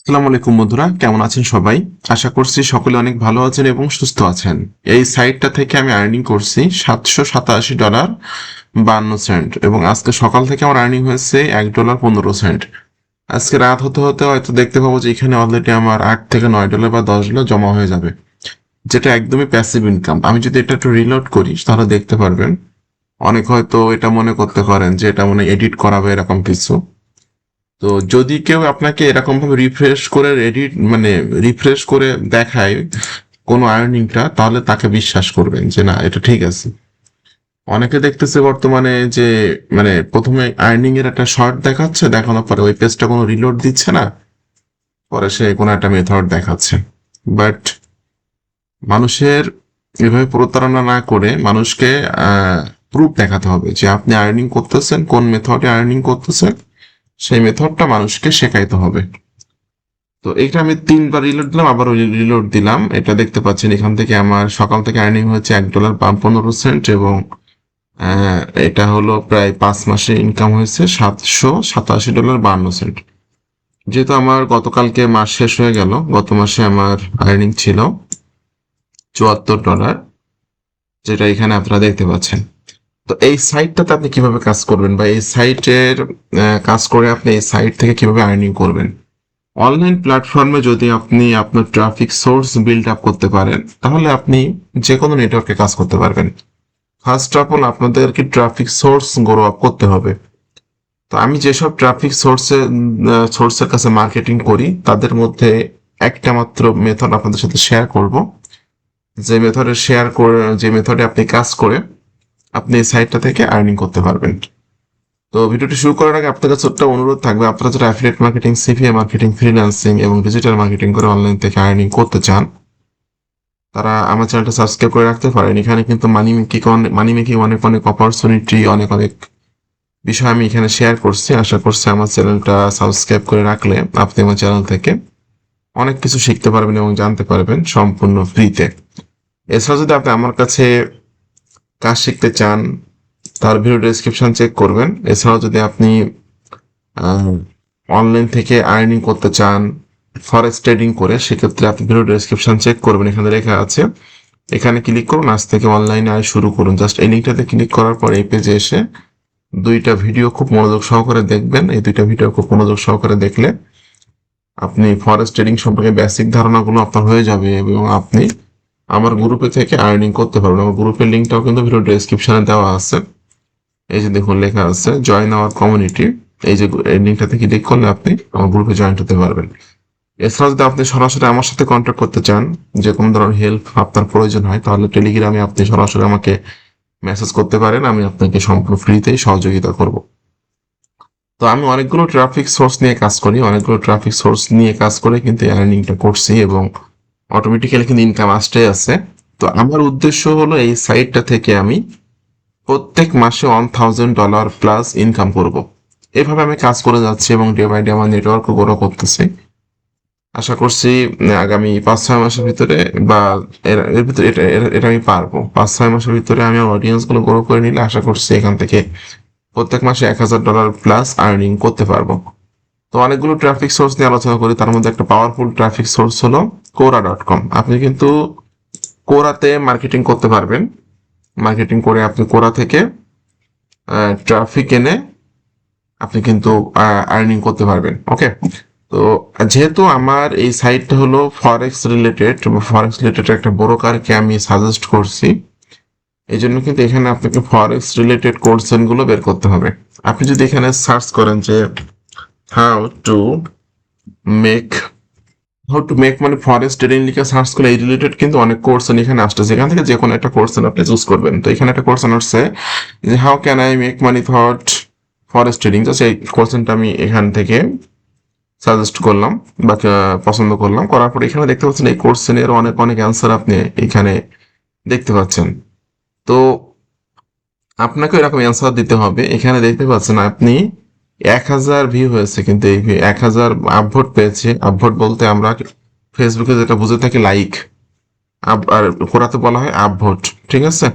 আসসালামু আলাইকুম বন্ধুরা, কেমন আছেন সবাই? আশা করছি সকলে অনেক ভালো আছেন এবং সুস্থ আছেন। এই সাইটটা থেকে আমি আর্নিং করছি $787.52 এবং আজকে সকাল থেকে আমার আর্নিং হয়েছে $1.15। আজকে রাত হতে হতে হয়তো দেখতে পাবো যে এখানে অলরেডি আমার $8 থেকে $9 বা $10 জমা হয়ে যাবে, যেটা একদমই প্যাসিভ ইনকাম। আমি যদি এটা একটু রিলোড করি তাহলে দেখতে পারবেন। অনেক হয়তো এটা মনে করতে পারেন যে এটা মনে এডিট করাবে এরকম কিছু। তো যদি কেউ আপনাকে এরকম ভাবে রিফ্রেশ করে রিফ্রেশ করে দেখায় কোনো আর্নিংটা, তাহলে তাকে বিশ্বাস করবেন যে না, এটা ঠিক আছে। অনেকে দেখতেছে বর্তমানে যে প্রথমে আর্নিং এর একটা শর্ট দেখাচ্ছে, দেখানোর পরে ওই পেজটা কোনো রিলোড দিচ্ছে না, পরে সে কোনো একটা মেথড দেখাচ্ছে। বাট মানুষের এভাবে প্রতারণা না করে মানুষকে প্রুফ দেখাতে হবে যে আপনি আর্নিং করতেছেন, কোন মেথডে আর্নিং করতেছেন, সেই মেথডটা মানুষকে শেখাইতে হবে। তো এটা আমি 3বার রিলোড দিলাম, আবার রিলোড দিলাম। এটা দেখতে পাচ্ছেন এখান থেকে আমার সকাল থেকে আর্নিং হচ্ছে $1.15 এবং এটা হলো প্রায় 5 মাসে ইনকাম হয়েছে $787.52। যেহেতু আমার গতকালকে মাস শেষ হয়ে গেল, গত মাসে আমার আর্নিং ছিল $74, যেটা এখানে আপনারা দেখতে পাচ্ছেন। তো এই সাইটটাতে আপনি কিভাবে কাজ করবেন, বা এই সাইটের কাজ করে আপনি এই সাইট থেকে কিভাবে আর্নিং করবেন? অনলাইন প্ল্যাটফর্মে যদি আপনি আপনার ট্রাফিক সোর্স বিল্ড আপ করতে পারেন, তাহলে আপনি যে কোনো নেটওয়ার্কে কাজ করতে পারবেন। ফার্স্ট অফ অল আপনাদেরকে ট্রাফিক সোর্স গ্রো আপ করতে হবে। তো আমি যেসব ট্রাফিক সোর্সের কাছে মার্কেটিং করি, তাদের মধ্যে একটা মাত্র মেথড আপনাদের সাথে শেয়ার করব, যে মেথডে আপনি কাজ করে আপনি এই সাইটটা থেকে আর্নিং করতে পারবেন। তো ভিডিওটি শুরু করার আগে আপনাদের ছোট্ট অনুরোধ থাকবে, আপনারা যারা affiliate marketing, CPA marketing, freelancing এবং ডিজিটাল মার্কেটিং করে অনলাইন থেকে আর্নিং করতে চান, তারা আমার চ্যানেলটা সাবস্ক্রাইব করে রাখতে পারেন। এখানে কিন্তু মানি মেকিং অনেক অনেক অপরচুনিটি, অনেক অনেক বিষয় আমি এখানে শেয়ার করছি। আশা করছি আমার চ্যানেলটা সাবস্ক্রাইব করে রাখলে আপনি আমার চ্যানেল থেকে অনেক কিছু শিখতে পারবেন এবং জানতে পারবেন সম্পূর্ণ ফ্রিতে। এছাড়া যদি আপনি আমার কাছে কাজ শিখতে চান, তার ভিডিও ডেসক্রিপশন চেক করবেন। এছাড়াও যদি আপনি অনলাইন থেকে আর্নিং করতে চান ফরেক্স ট্রেডিং করে, সেক্ষেত্রে আপনি ভিডিও ডেসক্রিপশন চেক করবেন, এখানে লেখা আছে। এখানে ক্লিক করুন, আজ থেকে অনলাইনে আয় শুরু করুন। জাস্ট এই লিঙ্কটাতে ক্লিক করার পর এই পেজে এসে দুইটা ভিডিও খুব মনোযোগ সহকারে দেখবেন। এই দুইটা ভিডিও খুব মনোযোগ সহকারে দেখলে আপনি ফরেক্স ট্রেডিং সম্পর্কে বেসিক ধারণাগুলো আপনার হয়ে যাবে এবং আপনি আমার গ্রুপে থেকে আর্নিং করতে পারবেন। আমার গ্রুপের লিঙ্কটাও কিন্তু ভিডিও ডেসক্রিপশনে দেওয়া আছে। এই যে দেখুন লেখা আছে জয়েন আওয়ার কমিউনিটি। এই যে এই লিঙ্কটাতে ক্লিক করলে আপনি আমার গ্রুপে জয়েন হতে পারবেন। এছাড়া যদি আপনি সরাসরি আমার সাথে কন্ট্যাক্ট করতে চান, যে কোনো ধরনের হেল্প আপনার প্রয়োজন হয়, তাহলে টেলিগ্রামে আপনি সরাসরি আমাকে মেসেজ করতে পারেন। আমি আপনাকে সম্পূর্ণ ফ্রিতেই সহযোগিতা করব। তো আমি অনেকগুলো ট্রাফিক সোর্স নিয়ে কাজ করি, অনেকগুলো ট্রাফিক সোর্স নিয়ে কাজ করে কিন্তু আর্নিংটা করছি এবং অটোমেটিক্যালি কিন্তু ইনকাম আসতে আছে। তো আমার উদ্দেশ্য হলো এই সাইটটা থেকে আমি প্রত্যেক মাসে $1,000 প্লাস ইনকাম করব। এভাবে আমি কাজ করে যাচ্ছি এবং ডে বাই ডে আমার নেটওয়ার্ক গ্রো করতেছি। আশা করছি আগামী 5-6 মাসের ভিতরে বা এর ভিতরে এটা আমি পারবো। 5-6 মাসের ভিতরে আমি আমার অডিয়েন্স গুলো গ্রো করে নিলে আশা করছি এখান থেকে প্রত্যেক মাসে $1,000 প্লাস আর্নিং করতে পারবো। তো অনেকগুলো ট্রাফিক সোর্স নিয়ে আলোচনা করি, তার মধ্যে একটা পাওয়ারফুল ট্রাফিক সোর্স হলো Quora.com। আপনি কিন্তু কোরাতে মার্কেটিং করতে পারবেন। মার্কেটিং করে আপনি কোরা থেকে ট্রাফিক এনে আপনি কিন্তু আর্নিং করতে পারবেন। ওকে, তো যেহেতু আমার এই সাইটটা হলো ফরেক্স রিলেটেড একটা ব্রোকারকে আমি সাজেস্ট করছি, এই জন্য কিন্তু এখানে আপনাকে ফরেক্স রিলেটেড কোর্সেন গুলো বের করতে হবে। আপনি যদি এখানে সার্চ করেন যে হাউ টু মেক মানে ফরেক্স ট্রেডিং লিখে সার্চ করলে এই রিলেটেড কিন্তু অনেক কোর্সেন এখানে আসতেছে। এখান থেকে যে কোনো একটা কোর্সেন আপনি চুজ করবেন। তো এখানে একটা কোর্সেন আসছে যে how can I make money thought forex trading. তো সেই কোর্সেনটা আমি এখান থেকে সাজেস্ট করলাম বা পছন্দ করলাম। করার পর এখানে দেখতে পাচ্ছেন এই কোশ্চেনের অনেক অনেক অ্যান্সার আপনি এখানে দেখতে পাচ্ছেন। তো আপনাকে এরকম অ্যান্সার দিতে হবে। এখানে দেখতে পাচ্ছেন আপনি 1,000 ভিউ হয়েছে, কিন্তু এই 1,000 আপভোট পেয়েছে। আপভোট বলতে আমরা ফেসবুকে যেটা বুঝে থাকি লাইক, আর কোরাতে বলা হয় আপভোট। ঠিক আছে,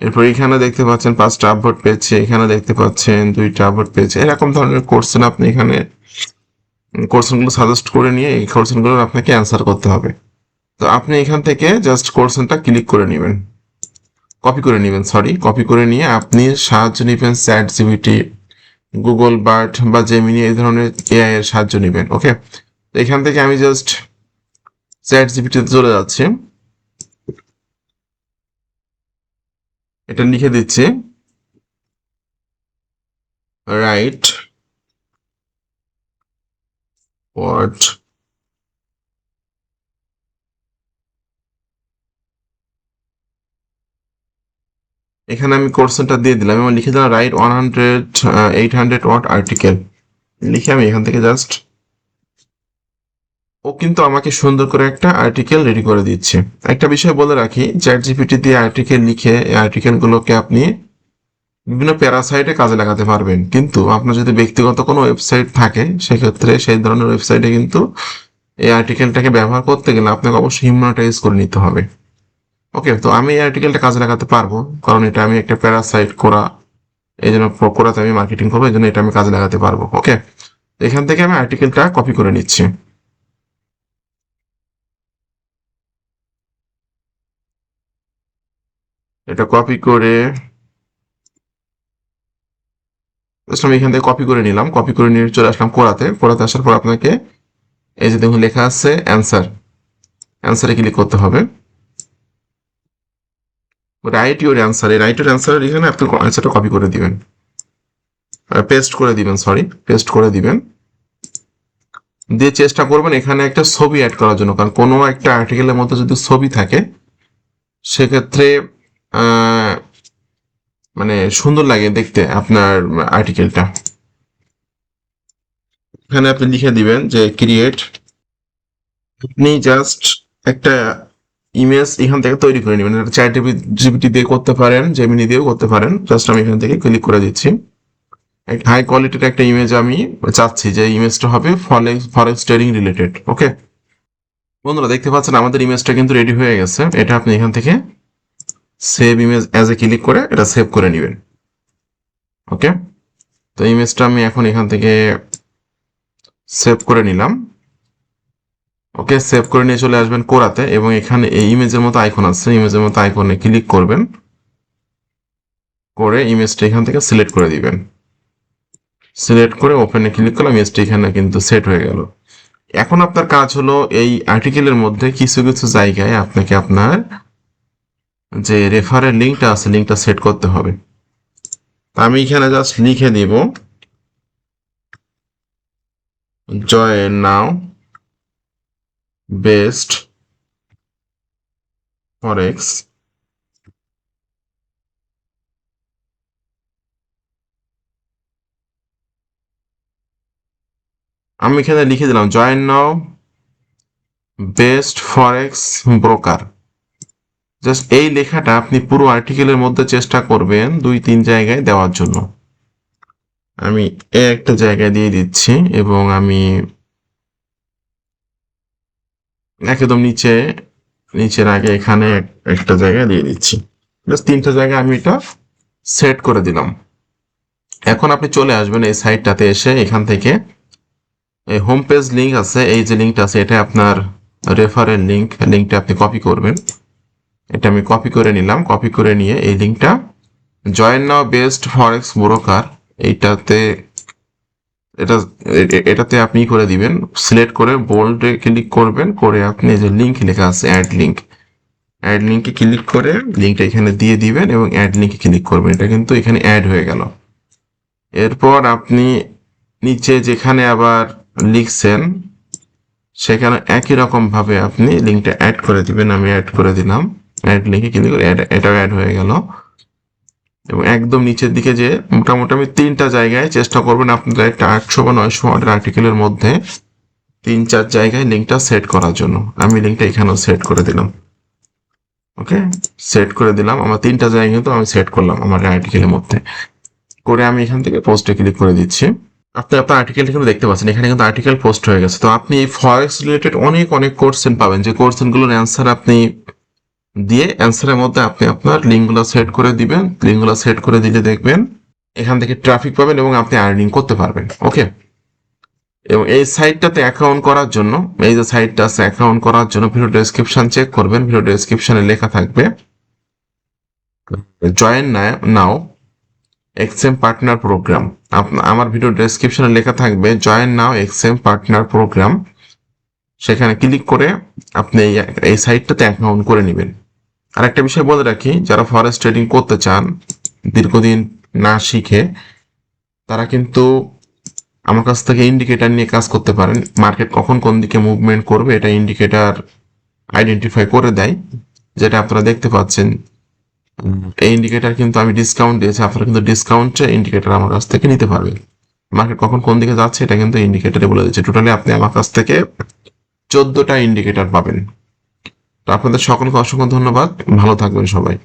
এরপর এখানে দেখতে পাচ্ছেন 5টা আপভোট পেয়েছে, এখানে দেখতে পাচ্ছেন 2টা আপভোট পেয়েছে। এরকম ধরনের কোশ্চেন আপনি এখানে কোশ্চেনগুলো সাজেস্ট করে নিয়ে এই কোশ্চেনগুলোর আপনাকে অ্যান্সার করতে হবে। তো আপনি এখান থেকে জাস্ট কোশ্চেনটা ক্লিক করে নেবেন, কপি করে নেবেন, কপি করে নিয়ে আপনি সাহায্য নেবেন চ্যাট জিপিটি, গুগল বার্ড বা জেমিনি এই ধরনের এআই এর সাহায্য নেবেন। ওকে, তো এখান থেকে আমি জাস্ট চ্যাট জিপিটিতে চলে যাচ্ছি, এটা লিখে দিচ্ছি রাইট ওয়ার্ড এখানে আমি কোশ্চেনটা দিয়ে দিলাম এবং লিখে দিলাম রাইট 800 ওয়ার্ড আর্টিকেল। লিখে আমি এখান থেকে জাস্ট, ও কিন্তু আমাকে সুন্দর করে একটা আর্টিকেল রেডি করে দিচ্ছে। একটা বিষয় বলে রাখি, চ্যাট জিপিটি দিয়ে আর্টিকেল লিখে এই আর্টিকেলগুলোকে আপনি বিভিন্ন প্যারাসাইটে কাজে লাগাতে পারবেন, কিন্তু আপনার যদি ব্যক্তিগত কোনো ওয়েবসাইট থাকে সেক্ষেত্রে সেই ধরনের ওয়েবসাইটে কিন্তু এই আর্টিকেলটাকে ব্যবহার করতে গেলে আপনাকে অবশ্যই হিউম্যানাইজ করে নিতে হবে। ওকে, তো আমি এই আর্টিকেলটা কাজে লাগাতে পারবো, কারণ এটা আমি একটা প্যারাসাইট করা, এই জন্য কোরাতে আমি মার্কেটিং করবো, এই জন্য এটা আমি কাজে লাগাতে পারবো। ওকে, এখান থেকে আমি আর্টিকেলটা কপি করে নিচ্ছি। এটা কপি করে আমি এখান থেকে কপি করে নিলাম, কপি করে নিয়ে চলে আসলাম কোরাতে। কোরাতে আসার পর আপনাকে এই যে দেখুন লেখা আছে অ্যান্সার, অ্যান্সারে ক্লিক করতে হবে। রাইট ইউর অ্যান্সার, এই রাইট ইউর অ্যান্সারের এখানে আপনি অ্যান্সারটা কপি করে দিবেন, পেস্ট করে দিবেন, পেস্ট করে দিবেন। দিয়ে চেষ্টা করবেন এখানে একটা ছবি অ্যাড করার জন্য, কারণ কোনো একটা আর্টিকেলের মধ্যে যদি ছবি থাকে সেক্ষেত্রে মানে সুন্দর লাগে দেখতে আপনার আর্টিকেলটা। এখানে আপনি লিখে দিবেন যে ক্রিয়েট, আপনি জাস্ট একটা ইমেজ এখান থেকে তৈরি করে নেবেন। এটা চ্যাট জিপিটি দিয়ে করতে পারেন, জেমিনি দিয়েও করতে পারেন। জাস্ট আমি এখান থেকে ক্লিক করে দিচ্ছি। হাই কোয়ালিটির একটা ইমেজ আমি চাচ্ছি, যে ইমেজটা হবে ফরেক্স ট্রেডিং রিলেটেড। ওকে বন্ধুরা, দেখতে পাচ্ছেন আমাদের ইমেজটা কিন্তু রেডি হয়ে গেছে। এটা আপনি এখান থেকে save image as a click করে এটা সেভ করে নেবেন। ওকে, তো ইমেজটা আমি এখন এখান থেকে সেভ করে নিলাম। ওকে, সেভ করে নিয়ে চলে আসবেন কোরাতে এবং এখানে এই ইমেজের মতো আইকন আছে, ইমেজের মতো আইকনে ক্লিক করবেন, করে ইমেজটা এখান থেকে সিলেক্ট করে দিবেন। সিলেক্ট করে ওপেনে ক্লিক করলাম, ইমেজটা এখানে কিন্তু সেট হয়ে গেল। এখন আপনার কাজ হলো এই আর্টিকেলের মধ্যে কিছু কিছু জায়গায় আপনাকে আপনার যে রেফারের লিঙ্কটা আছে লিঙ্কটা সেট করতে হবে। আমি এখানে জাস্ট লিখে দিব জয়েন নাও বেস্ট ফরেক্স আমি এখানে লিখে দিলাম জয়েন নাও বেস্ট ফরেক্স ব্রোকার। জাস্ট এই লেখাটা আপনি পুরো আর্টিকেলের মধ্যে চেষ্টা করবেন 2-3 জায়গায় দেওয়ার জন্য। আমি একটা জায়গায় দিয়ে দিচ্ছি এবং আমি একদম নিচের আগে এখানে একটা জায়গায় দিয়ে দিচ্ছি। জাস্ট 3টা জায়গায় আমি এটা সেট করে দিলাম। এখন আপনি চলে আসবেন এই সাইটটাতে, এসে এখান থেকে এই হোম পেজ লিঙ্ক আছে, এই যে লিঙ্কটা আছে এটা আপনার রেফারেল লিঙ্কটা আপনি কপি করবেন। এটা আমি কপি করে নিলাম, কপি করে নিয়ে এই লিঙ্কটা জয়েন নাও বেস্ট ফরেক্স ব্রোকার এটাতে আপনি করে দিবেন, সিলেক্ট করে বোল্ডে ক্লিক করবেন, করে আপনি যে লিঙ্ক লেখা আছে অ্যাড লিঙ্কে ক্লিক করে লিঙ্কটা এখানে দিয়ে দিবেন এবং অ্যাড লিঙ্কে ক্লিক করবেন। এটা কিন্তু এখানে অ্যাড হয়ে গেল। এরপর আপনি নিচে যেখানে আবার লিখছেন সেখানে একই রকম ভাবে আপনি লিঙ্কটা অ্যাড করে দিবেন। আমি অ্যাড করে দিলাম, অ্যাড লিঙ্কে ক্লিক করে এটাও অ্যাড হয়ে গেল। এবং একদম নিচের দিকে যে মোটামুটি আমি 3টা জায়গায় চেষ্টা করবেন আপনাদের একটা 800 বা 900 ওয়ার্ডের আর্টিকেলের মধ্যে 3-4 জায়গায় লিঙ্কটা সেট করার জন্য। আমি লিঙ্কটা এখানেও সেট করে দিলাম। ওকে, সেট করে দিলাম। আমার 3টা জায়গায় কিন্তু আমি সেট করলাম আমার আর্টিকেলের মধ্যে, করে আমি এখান থেকে পোস্টে ক্লিক করে দিচ্ছি। আপনি আপনার আর্টিকেলটা কিন্তু দেখতে পাচ্ছেন এখানে কিন্তু আর্টিকেল পোস্ট হয়ে গেছে। তো আপনি এই ফরেক্স রিলেটেড অনেক কোশ্চেন পাবেন, যে কোশ্চেনগুলোর অ্যান্সার আপনি দিয়ে অ্যান্সারের মধ্যে আপনি আপনার লিঙ্কগুলো সেট করে দিবেন। লিঙ্কগুলো সেট করে দিলে দেখবেন এখান থেকে ট্রাফিক পাবেন এবং আপনি আর্নিং করতে পারবেন। ওকে, এবং এই সাইটটাতে অ্যাকাউন্ট করার জন্য, এই যে সাইটটা আছে অ্যাকাউন্ট করার জন্য ভিডিও ডেসক্রিপশন চেক করবেন। ভিডিও ডেসক্রিপশনে লেখা থাকবে join now XM partner program. আমার ভিডিও ডেসক্রিপশনে লেখা থাকবে join now XM partner program. সেখানে ক্লিক করে আপনি এই সাইটটাতে অ্যাকাউন্ট করে নেবেন। আর একটা বিষয় বলে রাখি, যারা ফরেক্স ট্রেডিং করতে চান দীর্ঘদিন না শিখে, তারা কিন্তু আমার কাছ থেকে ইন্ডিকেটর নিয়ে কাজ করতে পারেন। মার্কেট কখন কোন দিকে মুভমেন্ট করবে এটা ইন্ডিকেটর আইডেন্টিফাই করে দেয়, যেটা আপনারা দেখতে পাচ্ছেন। এই ইন্ডিকেটর কিন্তু আমি ডিসকাউন্ট দিয়েছি, আপনারা কিন্তু ডিসকাউন্টে ইন্ডিকেটর আমার কাছ থেকে নিতে পারবেন। মার্কেট কখন কোন দিকে যাচ্ছে এটা কিন্তু ইন্ডিকেটরে বলে দিচ্ছে। টোটালি আপনি আমার কাছ থেকে 14টা ইন্ডিকেটর পাবেন। তো আপনাদের সকলকে অসংখ্য ধন্যবাদ, ভালো থাকবেন সবাই।